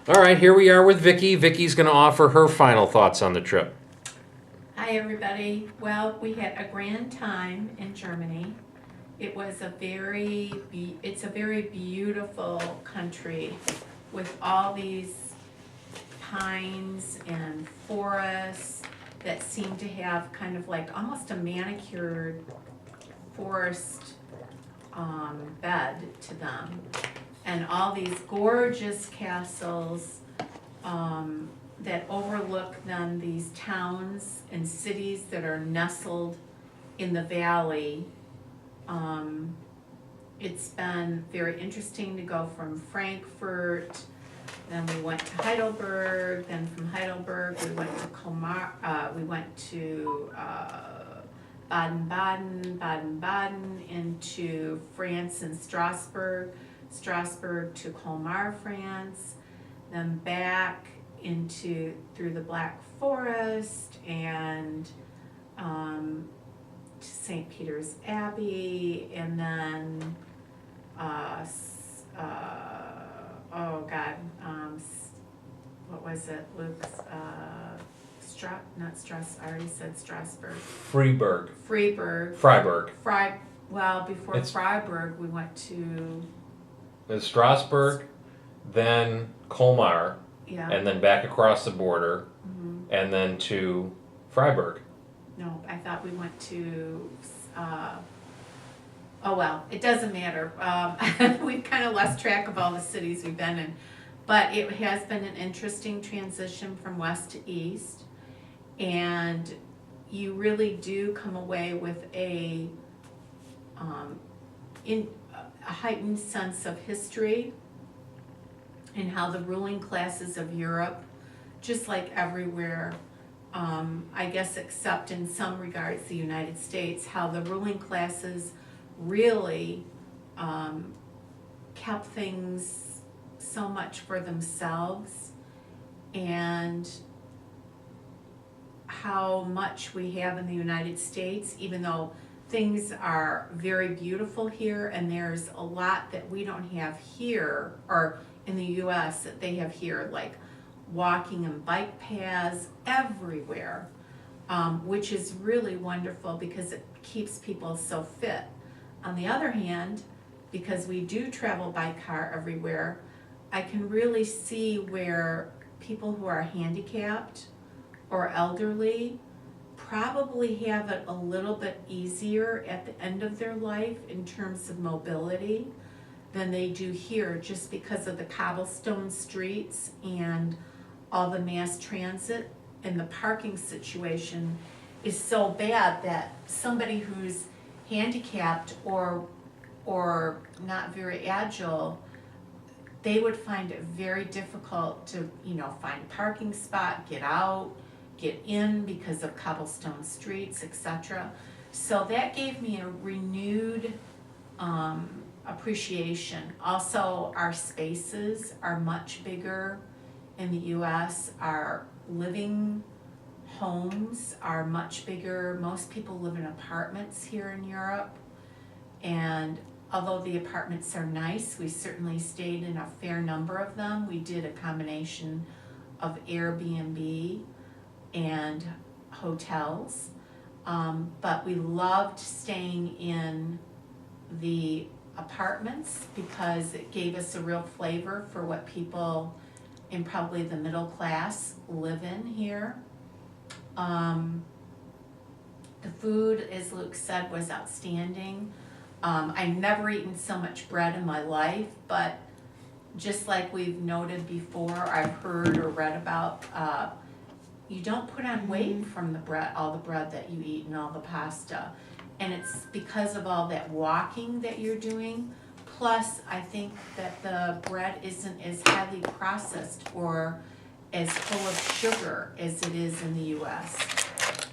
All right, here we are with Vicki. Vicki's going to offer her final thoughts on the trip. Hi, everybody. Well, we had a grand time in Germany. It was it's a very beautiful country with all these pines and forests that seem to have kind of like almost a manicured forest bed to them. And all these gorgeous castles that overlook then these towns and cities that are nestled in the valley. It's been very interesting to go from Frankfurt, then we went to Heidelberg, then from Heidelberg we went to Baden-Baden, into France and Strasbourg to Colmar, France, then back through the Black Forest and to St. Peter's Abbey, and then what was it, Luke's, I already said Strasbourg. Freiburg. Before Freiburg, we went to Strasbourg, then Colmar, yeah. and then back across the border, and then to Freiburg. No, I thought we went to, oh well, it doesn't matter. We've kind of lost track of all the cities we've been in. But it has been an interesting transition from west to east. And you really do come away with a heightened sense of history and how the ruling classes of Europe, just like everywhere, I guess except in some regards the United States, how the ruling classes really kept things so much for themselves, and how much we have in the United States, even though things are very beautiful here and there's a lot that we don't have here, or in the US that they have here, like walking and bike paths everywhere, which is really wonderful because it keeps people so fit. On the other hand, because we do travel by car everywhere, I can really see where people who are handicapped or elderly probably have it a little bit easier at the end of their life in terms of mobility than they do here, just because of the cobblestone streets and all the mass transit, and the parking situation is so bad that somebody who's handicapped or not very agile, they would find it very difficult to, find a parking spot, get out, get in because of cobblestone streets, etc. So that gave me a renewed appreciation. Also, our spaces are much bigger in the US. Our living homes are much bigger. Most people live in apartments here in Europe, and although the apartments are nice, we certainly stayed in a fair number of them. We did a combination of Airbnb and hotels, but we loved staying in the apartments because it gave us a real flavor for what people in probably the middle class live in here. The food, as Luke said, was outstanding. I've never eaten so much bread in my life, but just like we've noted before, I've heard or read about, you don't put on weight from the bread, all the bread that you eat and all the pasta. And it's because of all that walking that you're doing. Plus, I think that the bread isn't as highly processed or as full of sugar as it is in the US.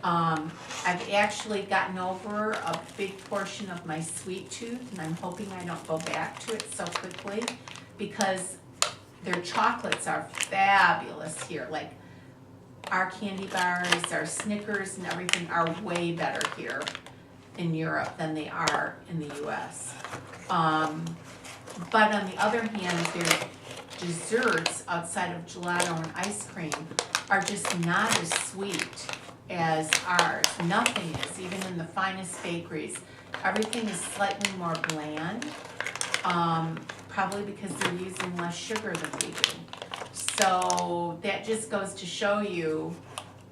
I've actually gotten over a big portion of my sweet tooth, and I'm hoping I don't go back to it so quickly, because their chocolates are fabulous here. Like, our candy bars, our Snickers and everything are way better here in Europe than they are in the US. But on the other hand, there's desserts outside of gelato and ice cream are just not as sweet as ours. Nothing is, even in the finest bakeries. Everything is slightly more bland, probably because they're using less sugar than we do. So that just goes to show you,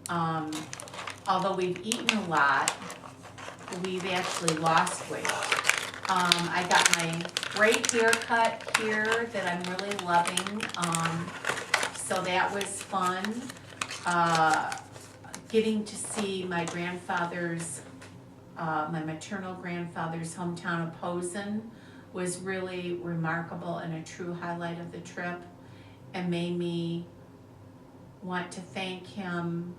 although we've eaten a lot, we've actually lost weight. I got my great haircut here that I'm really loving, so that was fun. Getting to see my grandfather's, my maternal grandfather's hometown of Posen was really remarkable and a true highlight of the trip, and made me want to thank him,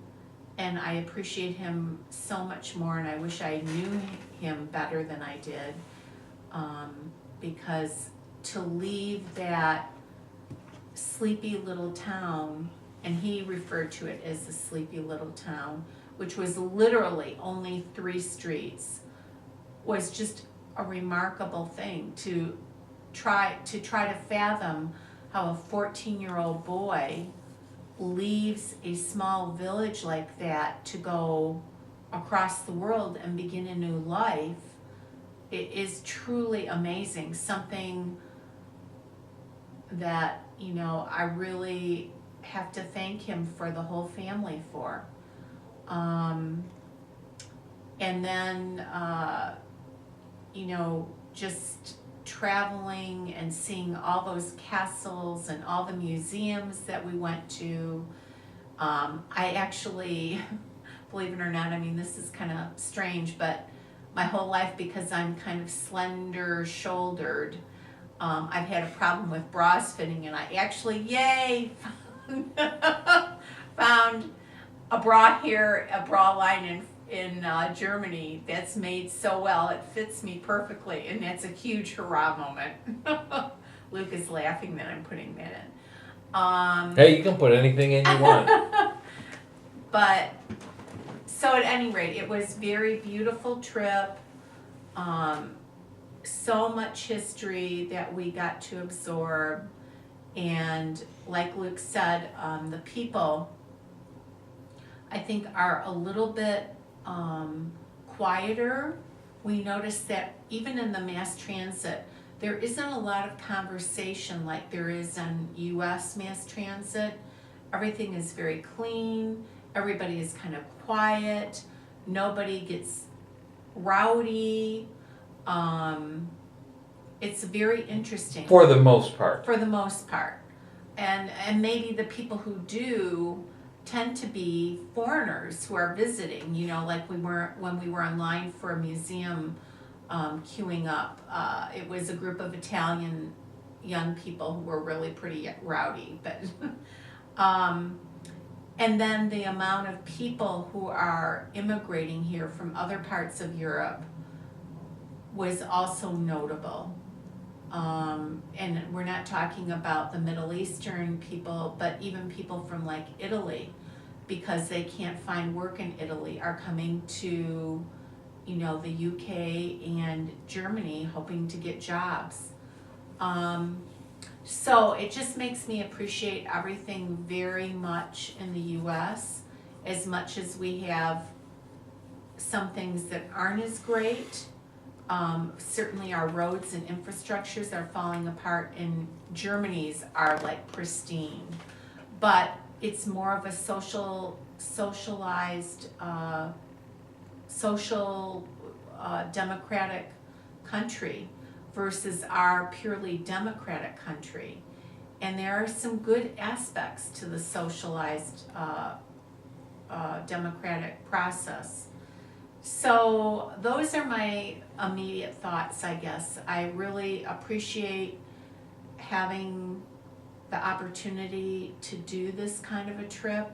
and I appreciate him so much more, and I wish I knew him better than I did, because to leave that sleepy little town, and he referred to it as the sleepy little town, which was literally only 3 streets, was just a remarkable thing to try to fathom how a 14-year-old boy leaves a small village like that to go across the world and begin a new life. It is truly amazing, something that, you know, I really have to thank him for the whole family for. And then, you know, just traveling and seeing all those castles and all the museums that we went to. I actually, believe it or not, I mean, this is kind of strange, but my whole life, because I'm kind of slender shouldered, I've had a problem with bras fitting, and I actually, yay, found a bra here, a bra line in Germany that's made so well, it fits me perfectly, and that's a huge hurrah moment. Luke is laughing that I'm putting that in. Hey, you can put anything in you want. But, so at any rate, it was a very beautiful trip. So much history that we got to absorb. And like Luke said, the people, I think, are a little bit quieter. We noticed that even in the mass transit, there isn't a lot of conversation like there is on US mass transit. Everything is very clean. Everybody is kind of quiet. Nobody gets rowdy. It's very interesting. For the most part. For the most part. And maybe the people who do tend to be foreigners who are visiting, you know, like when we were online for a museum queuing up. It was a group of Italian young people who were really pretty rowdy. But and then the amount of people who are immigrating here from other parts of Europe was also notable. And we're not talking about the Middle Eastern people, but even people from like Italy, because they can't find work in Italy, are coming to, you know, the UK and Germany hoping to get jobs. So it just makes me appreciate everything very much in the US, as much as we have some things that aren't as great. Certainly our roads and infrastructures are falling apart, and Germany's are like pristine. But it's more of a socialized, democratic country versus our purely democratic country. And there are some good aspects to the socialized democratic process. So those are my immediate thoughts, I guess. I really appreciate having the opportunity to do this kind of a trip.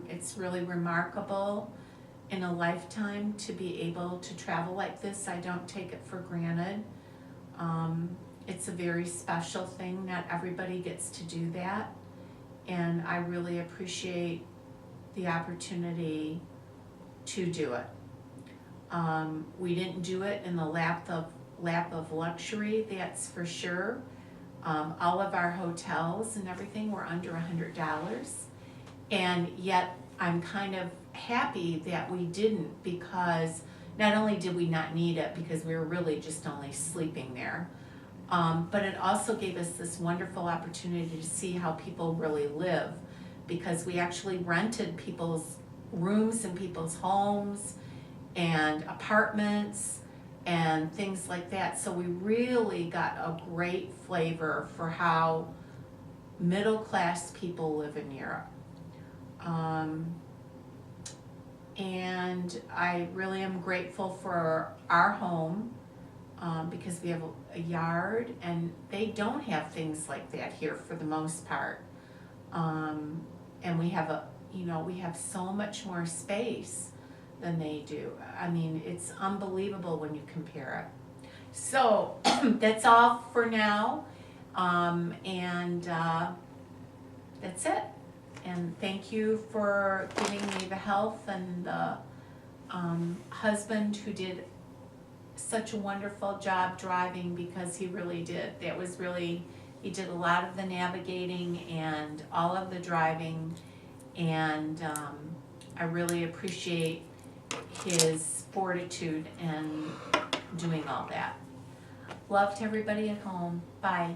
It's really remarkable in a lifetime to be able to travel like this. I don't take it for granted. It's a very special thing. Not everybody gets to do that. And I really appreciate the opportunity to do it. We didn't do it in the lap of luxury, that's for sure. All of our hotels and everything were under $100. And yet I'm kind of happy that we didn't, because not only did we not need it because we were really just only sleeping there, but it also gave us this wonderful opportunity to see how people really live, because we actually rented people's rooms in people's homes and apartments and things like that. So we really got a great flavor for how middle class people live in Europe. And I really am grateful for our home, because we have a yard, and they don't have things like that here for the most part. And we have we have so much more space than they do. I mean, it's unbelievable when you compare it. So that's all for now, and that's it. And thank you for giving me the health, and the husband who did such a wonderful job driving, because he really did. He did a lot of the navigating and all of the driving, and I really appreciate his fortitude and doing all that. Love to everybody at home. Bye.